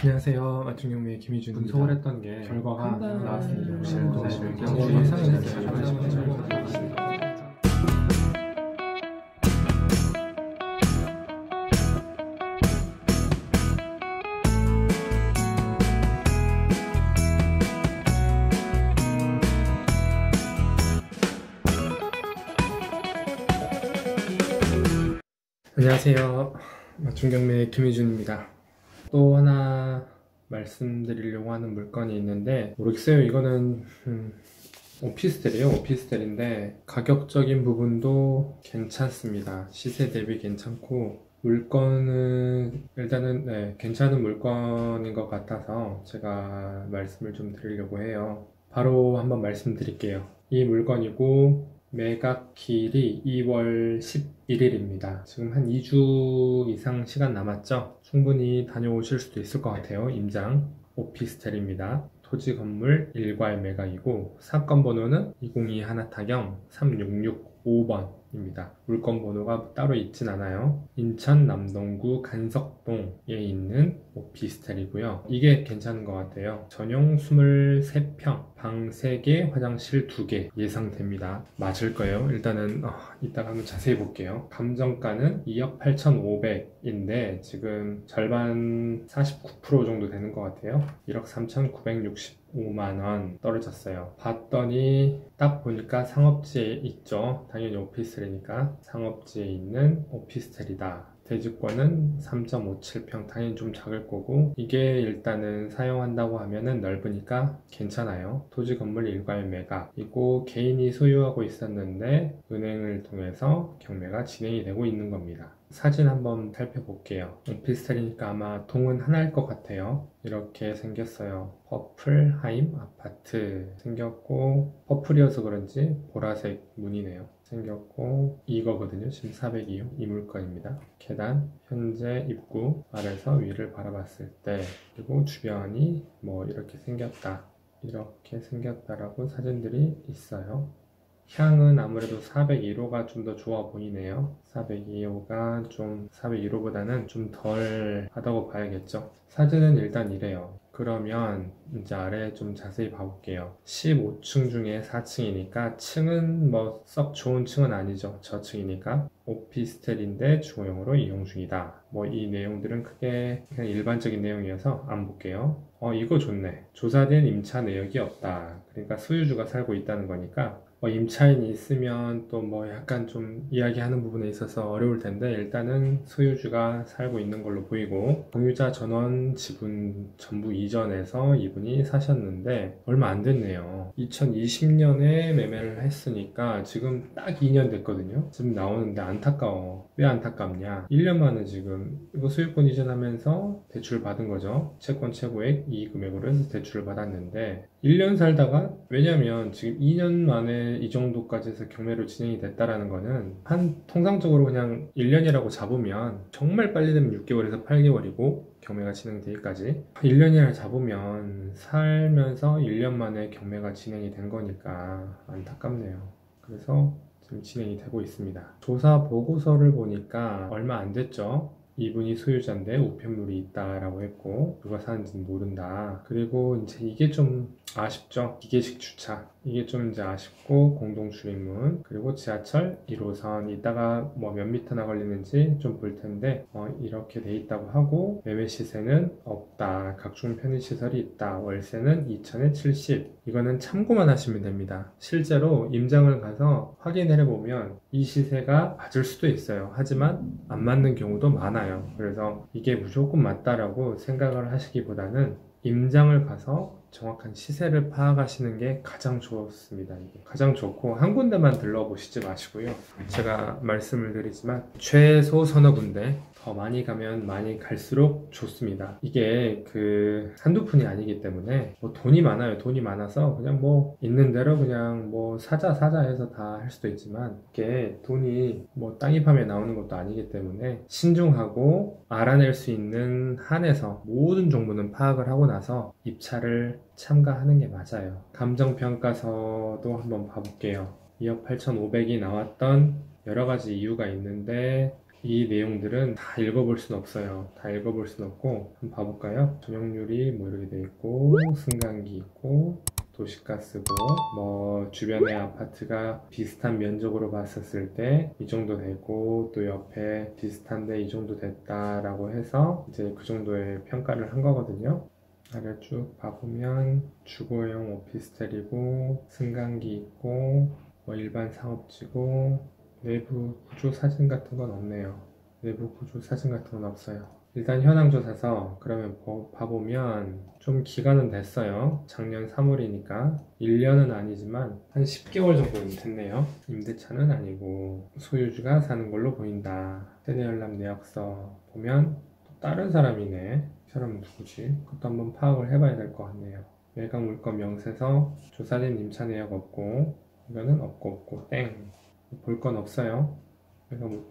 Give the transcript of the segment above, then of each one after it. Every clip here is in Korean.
안녕하세요. 맞춤경매의 김희준입니다. 분석을 했던 게 결과가 나왔습니다. 혹시 안녕하세요. 맞춤경매의 김희준입니다. 또 하나 말씀드리려고 하는 물건이 있는데 모르겠어요. 이거는 오피스텔이에요. 오피스텔인데 가격적인 부분도 괜찮습니다. 시세 대비 괜찮고 물건은 일단은 괜찮은 물건인 것 같아서 제가 말씀을 좀 드리려고 해요. 바로 한번 말씀드릴게요. 이 물건이고 매각일이 2월 11일입니다. 지금 한 2주 이상 시간 남았죠? 충분히 다녀오실 수도 있을 것 같아요. 임장 오피스텔입니다. 토지 건물 일괄 매각이고 사건 번호는 202 하나타경 3665번입니다. 물건 번호가 따로 있진 않아요. 인천 남동구 간석동에 있는 오피스텔이고요. 이게 괜찮은 것 같아요. 전용 23평, 방 3개, 화장실 2개 예상됩니다. 맞을 거예요. 일단은 이따가 한번 자세히 볼게요. 감정가는 2억 8,500인데 지금 절반 49% 정도 되는 것 같아요. 1억 3,965만원 떨어졌어요. 봤더니 딱 보니까 상업지에 있죠. 당연히 오피스텔이니까 상업지에 있는 오피스텔이다. 대지권은 3.57평, 당연히 좀 작을 거고 이게 일단은 사용한다고 하면은 넓으니까 괜찮아요. 토지 건물 일괄 매각이고 개인이 소유하고 있었는데 은행을 통해서 경매가 진행이 되고 있는 겁니다. 사진 한번 살펴볼게요. 오피스텔이니까 아마 동은 하나일 것 같아요. 이렇게 생겼어요. 퍼플하임 아파트 생겼고 퍼플이어서 그런지 보라색 문이네요. 생겼고 이거거든요. 지금 402호 이 물건입니다. 계단 현재 입구 아래서 위를 바라봤을 때 그리고 주변이 뭐 이렇게 생겼다라고 사진들이 있어요. 향은 아무래도 401호가 좀 더 좋아 보이네요. 402호가 좀 401호보다는 좀 덜 하다고 봐야겠죠. 사진은 일단 이래요. 그러면 이제 아래 좀 자세히 봐볼게요. 15층 중에 4층이니까 층은 뭐 썩 좋은 층은 아니죠. 저층이니까 오피스텔인데 주거용으로 이용 중이다. 뭐 이 내용들은 크게 그냥 일반적인 내용이어서 안 볼게요. 이거 좋네. 조사된 임차 내역이 없다. 그러니까 소유주가 살고 있다는 거니까 임차인이 있으면 또 뭐 약간 좀 이야기하는 부분에 있어서 어려울 텐데 일단은 소유주가 살고 있는 걸로 보이고 공유자 전원 지분 전부 이전해서 이분이 사셨는데 얼마 안 됐네요. 2020년에 매매를 했으니까 지금 딱 2년 됐거든요. 지금 나오는데 안타까워. 왜 안타깝냐? 1년 만에 지금 이거 소유권 이전하면서 대출 받은 거죠. 채권 최고액 이 금액으로 해서 대출을 받았는데 1년 살다가 왜냐면 지금 2년 만에 이 정도까지 해서 경매로 진행이 됐다라는 거는 통상적으로 그냥 1년이라고 잡으면 정말 빨리 되면 6개월에서 8개월이고 경매가 진행되기까지 1년이라 잡으면 살면서 1년 만에 경매가 진행이 된 거니까 안타깝네요. 그래서 지금 진행이 되고 있습니다. 조사 보고서를 보니까 얼마 안 됐죠. 이분이 소유자인데 우편물이 있다라고 했고 누가 사는지는 모른다. 그리고 이제 이게 좀 아쉽죠. 기계식 주차 이게 좀 이제 아쉽고 공동 출입문 그리고 지하철 1호선 이따가 뭐 몇 미터나 걸리는지 좀 볼 텐데 이렇게 돼 있다고 하고 매매 시세는 없다. 각종 편의시설이 있다. 월세는 2천에 70 이거는 참고만 하시면 됩니다. 실제로 임장을 가서 확인을 해보면 이 시세가 맞을 수도 있어요. 하지만 안 맞는 경우도 많아요. 그래서 이게 무조건 맞다라고 생각을 하시기보다는 임장을 가서 정확한 시세를 파악하시는 게 가장 좋습니다. 이게 가장 좋고 한 군데만 들러보시지 마시고요. 제가 말씀을 드리지만 최소 서너 군데 더 많이 가면 많이 갈수록 좋습니다. 이게 한두 푼이 아니기 때문에 뭐 돈이 많아요. 돈이 많아서 그냥 뭐 있는 대로 그냥 뭐 사자 해서 다 할 수도 있지만 이게 돈이 뭐 땅입하면 나오는 것도 아니기 때문에 신중하고 알아낼 수 있는 한에서 모든 정보는 파악을 하고 나서 입찰을 참가하는 게 맞아요. 감정평가서도 한번 봐볼게요. 2억 8,500이 나왔던 여러 가지 이유가 있는데 이 내용들은 다 읽어볼 순 없어요. 다 읽어볼 순 없고 한번 봐볼까요? 전용률이 뭐 이렇게 돼 있고 승강기 있고 도시가스고 뭐 주변의 아파트가 비슷한 면적으로 봤었을 때 이 정도 되고 또 옆에 비슷한데 이 정도 됐다라고 해서 이제 그 정도의 평가를 한 거거든요. 아래 쭉 봐보면 주거용 오피스텔이고 승강기 있고 뭐 일반 상업지고 내부 구조 사진 같은 건 없네요. 내부 구조 사진 같은 건 없어요. 일단 현황 조사서 그러면 봐보면 좀 기간은 됐어요. 작년 3월이니까 1년은 아니지만 한 10개월 정도는 됐네요. 임대차는 아니고 소유주가 사는 걸로 보인다. 세대연람 내역서 보면 또 다른 사람이네. 이 사람은 누구지? 그것도 한번 파악을 해봐야 될 것 같네요. 매각 물건 명세서 조사된 임차 내역 없고 이거는 없고 땡. 볼 건 없어요. 내가 볼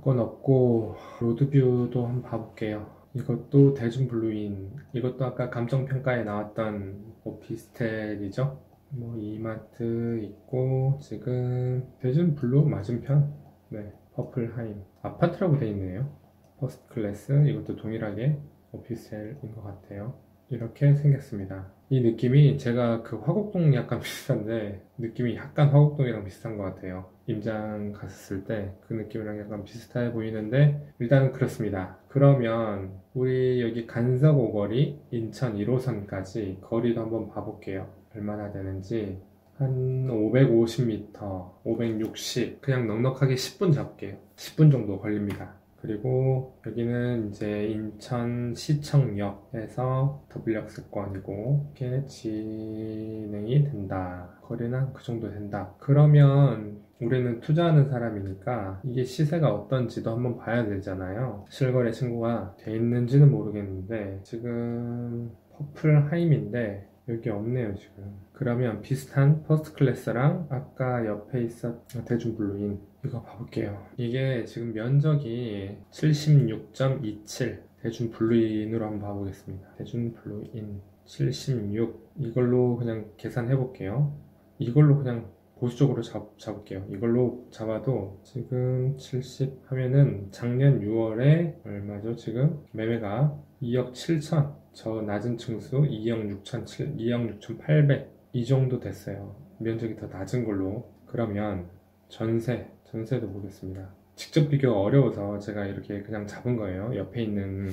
건 없고 로드뷰도 한번 봐볼게요. 이것도 대중블루인, 이것도 아까 감정평가에 나왔던 오피스텔이죠. 뭐 이마트 있고 지금 대중블루 맞은편, 네, 퍼플하임 아파트라고 돼 있네요. 퍼스트 클래스, 이것도 동일하게 오피스텔인 것 같아요. 이렇게 생겼습니다. 이 느낌이 제가 그 화곡동 약간 비슷한데 느낌이 약간 화곡동이랑 비슷한 것 같아요. 임장 갔었을 때 그 느낌이랑 약간 비슷해 보이는데 일단은 그렇습니다. 그러면 우리 여기 간석 오거리 인천 1호선까지 거리도 한번 봐볼게요. 얼마나 되는지. 한 550m, 560, 그냥 넉넉하게 10분 잡을게요. 10분 정도 걸립니다. 그리고 여기는 이제 인천시청역에서 더블역세권이고 이렇게 진행이 된다. 거리는 그 정도 된다. 그러면 우리는 투자하는 사람이니까 이게 시세가 어떤지도 한번 봐야 되잖아요. 실거래 신고가 돼 있는지는 모르겠는데 지금 퍼플하임인데 여기 없네요 지금. 그러면 비슷한 퍼스트 클래스랑 아까 옆에 있었던 대중블루인 이거 봐볼게요. 이게 지금 면적이 76.27 대중블루인으로 한번 봐보겠습니다. 대중블루인 76 이걸로 그냥 계산해 볼게요. 이걸로 그냥 보수적으로 잡을게요. 이걸로 잡아도 지금 70 하면은 작년 6월에 얼마죠 지금? 매매가 2억 7천, 저 낮은 층수 2억 6천 2억 6,800 이 정도 됐어요. 면적이 더 낮은 걸로. 그러면 전세도 보겠습니다. 직접 비교가 어려워서 제가 이렇게 그냥 잡은 거예요. 옆에 있는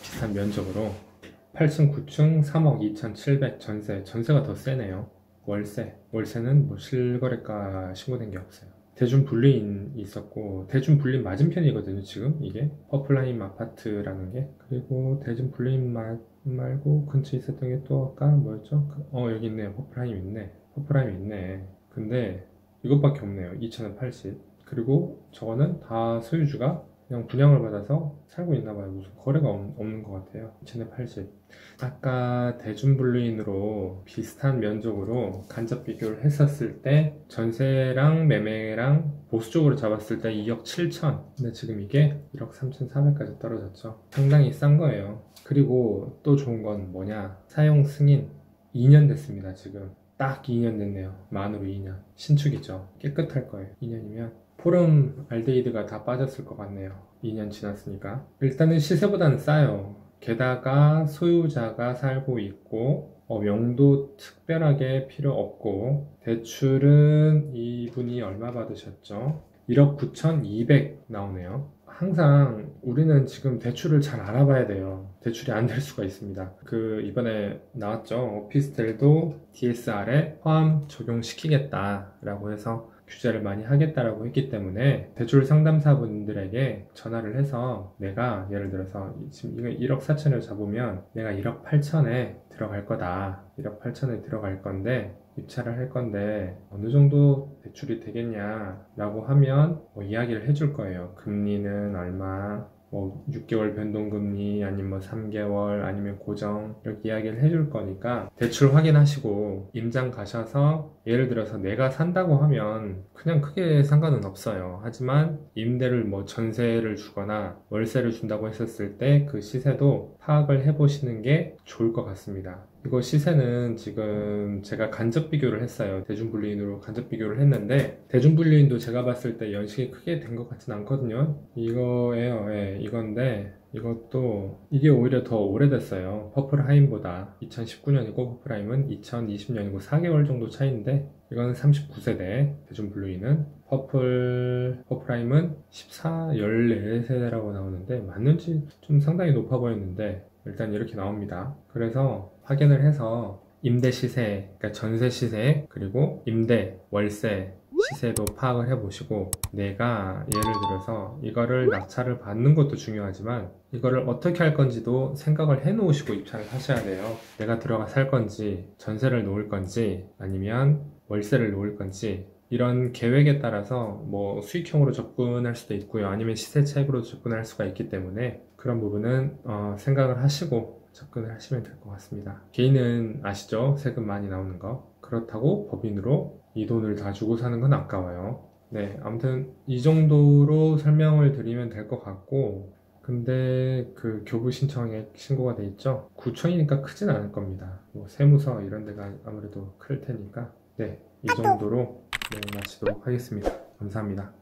비슷한 면적으로 8층 9층 3억 2,700 전세가 더 세네요. 월세는 뭐 실거래가 신고된 게 없어요. 대중불린 있었고 대중불린 맞은편이거든요 지금 이게 퍼플라임 아파트라는 게. 그리고 대중불린 말고 근처에 있었던 게 또 아까 뭐였죠? 여기 있네요. 퍼플라임 있네. 근데 이것밖에 없네요. 2,080. 그리고 저거는 다 소유주가 그냥 분양을 받아서 살고 있나봐요. 무슨 거래가 없는 것 같아요. 2,080. 아까 대중블루인으로 비슷한 면적으로 간접 비교를 했었을 때 전세랑 매매랑 보수적으로 잡았을 때 2억 7천. 근데 지금 이게 1억 3,400까지 떨어졌죠. 상당히 싼 거예요. 그리고 또 좋은 건 뭐냐, 사용 승인 2년 됐습니다. 지금 딱 2년 됐네요. 만으로 2년. 신축이죠. 깨끗할 거예요. 2년이면 포름 알데히드가 다 빠졌을 것 같네요. 2년 지났으니까. 일단은 시세보다는 싸요. 게다가 소유자가 살고 있고 명도 특별하게 필요 없고 대출은 이분이 얼마 받으셨죠? 1억 9,200 나오네요. 항상 우리는 지금 대출을 잘 알아봐야 돼요. 대출이 안 될 수가 있습니다. 이번에 나왔죠. 오피스텔도 DSR에 포함 적용시키겠다라고 해서 규제를 많이 하겠다라고 했기 때문에 대출 상담사분들에게 전화를 해서 내가 예를 들어서 지금 이거 1억 4천을 잡으면 내가 1억 8천에 들어갈 거다. 1억 8천에 들어갈 건데 입찰을 할 건데 어느 정도 대출이 되겠냐 라고 하면 이야기를 해줄 거예요. 금리는 얼마, 6개월 변동금리 아니면 3개월 아니면 고정 이렇게 이야기를 해줄 거니까 대출 확인하시고 임장 가셔서 예를 들어서 내가 산다고 하면 그냥 크게 상관은 없어요. 하지만 임대를 전세를 주거나 월세를 준다고 했었을 때 그 시세도 파악을 해보시는 게 좋을 것 같습니다. 이거 시세는 지금 제가 간접 비교를 했어요. 대중불리인으로 간접 비교를 했는데 대중불리인도 제가 봤을 때 연식이 크게 된 것 같진 않거든요. 이거예요. 예, 이건데 이것도 이게 오히려 더 오래됐어요. 퍼플하임보다. 2019년이고 퍼플하임은 2020년이고 4개월 정도 차이인데 이거는 39세대 대중블루이는 퍼플하임은 14, 14세대라고 나오는데 맞는지 좀 상당히 높아 보였는데 일단 이렇게 나옵니다. 그래서 확인을 해서 임대 시세, 그러니까 전세 시세, 그리고 임대, 월세 시세도 파악을 해보시고 내가 예를 들어서 이거를 낙찰을 받는 것도 중요하지만 이거를 어떻게 할 건지도 생각을 해 놓으시고 입찰을 하셔야 돼요. 내가 들어가 살 건지, 전세를 놓을 건지, 아니면 월세를 놓을 건지 이런 계획에 따라서 뭐 수익형으로 접근할 수도 있고요. 아니면 시세 차익으로 접근할 수가 있기 때문에 그런 부분은 생각을 하시고 접근을 하시면 될 것 같습니다. 개인은 아시죠? 세금 많이 나오는 거. 그렇다고 법인으로 이 돈을 다 주고 사는 건 아까워요. 네, 아무튼 이 정도로 설명을 드리면 될 것 같고 근데 그 교부 신청액 신고가 돼 있죠? 구청이니까 크진 않을 겁니다. 뭐 세무서 이런 데가 아무래도 클 테니까 네, 이 정도로 네, 마치도록 하겠습니다. 감사합니다.